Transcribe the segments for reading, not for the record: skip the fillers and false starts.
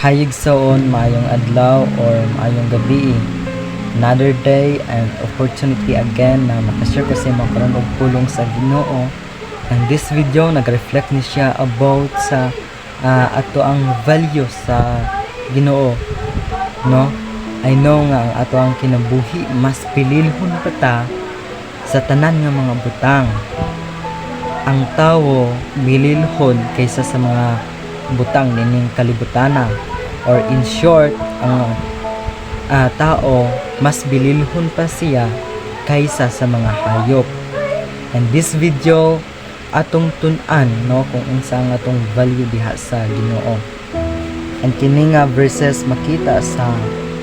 Hayig saon, maayong adlaw or maayong gabi. Another day and opportunity again na makashare ko sa mga karon og pulong sa Ginoo. And this video nag-reflect ni siya about sa ato ang value sa Ginoo, no? I know nga ang ato ang kinabuhi mas pililhon pa ta sa tanan nga mga butang. Ang tawo bililhon kaysa sa mga butang nining kalibutana, or in short, ang tao mas bililhon pa siya kaysa sa mga hayop. And this video atong tun-an, no, kung unsa ang atong value diha sa Ginoo. And kini nga verses makita sa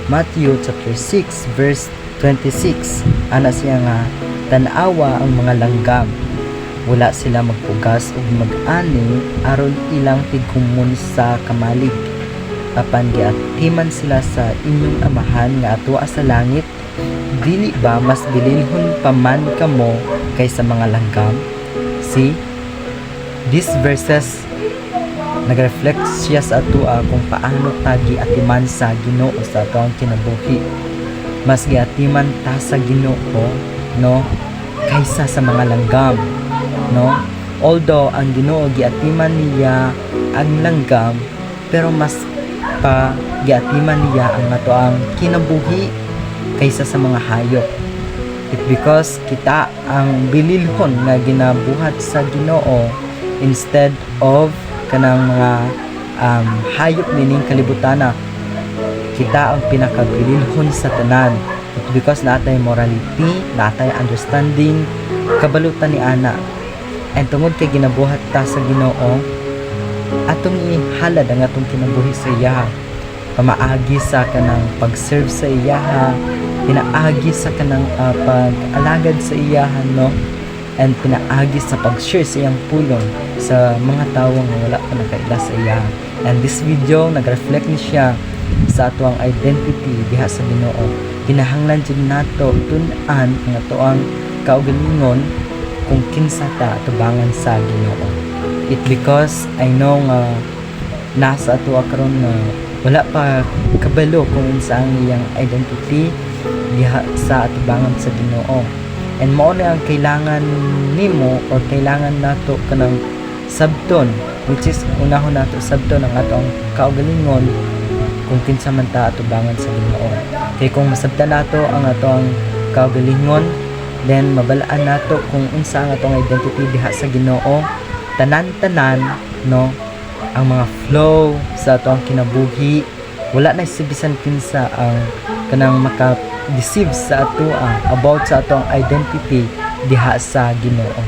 Matthew chapter 6 verse 26. Ana siya nga tan-awa ang mga langgam, wala sila magpugas ug mag-ani aron ilang tigkumon sa kamalig. Apan giatiman sila sa inyong amahan nga atua sa langit. Dili ba mas bililhon pa man kamo kaysa mga langgam? See, these verses nag-reflect siya sa atua kung paano ta giatiman sa Ginoo sa atong kinabuhi. Mas giatiman ta sa Ginoo, no, kaysa sa mga langgam, no? Although ang Ginoo giatiman niya ang langgam, pero mas pa giatiman niya ang ato ang kinabuhi kaysa sa mga hayop. It because kita ang bililhon nga ginabuhat sa Ginoo instead of kanang mga hayop nining kalibutana. Kita ang pinakabililhon sa tanan. It because natay morality, natay understanding, kabalutan ni ana. And tungod kay ginabuhat ta sa Ginoo, atong ihalad ang atong kinabuhi sa iya, pamaagi sa kanang pag-serve sa iya, pinaagi sa kanang pag-alagad sa iya, no, and pinaagi sa pag-share sa iyang pulong sa mga tawo nga wala pa nakaila sa iya. And this video nag-reflect ni siya sa ato ang identity diha sa Ginoo. Kinahanglan jud nato tun-an ang ato ang kaugalingon kung kinsa ta atubangan sa Ginoo. It because I know nga nasa ato karon nga wala pa kabalo kung unsa ang iyang identity diha sa atubangan sa Ginoo. And mao na ang kailangan nimo or kailangan nato kanang sabton, which is unahon nato sabton ang atong kaugalingon kung kinsa man ta atubangan sa Ginoo. Kay kung masabtan nato ang atong kaugalingon, then mabalaan nato kung unsa ang atong identity diha sa Ginoo. Tanan-tanan, no, ang mga flow sa atong kinabuhi, wala na sibisan kinsa ang kanang maka-deceive sa ato about sa atong identity diha sa Ginoo.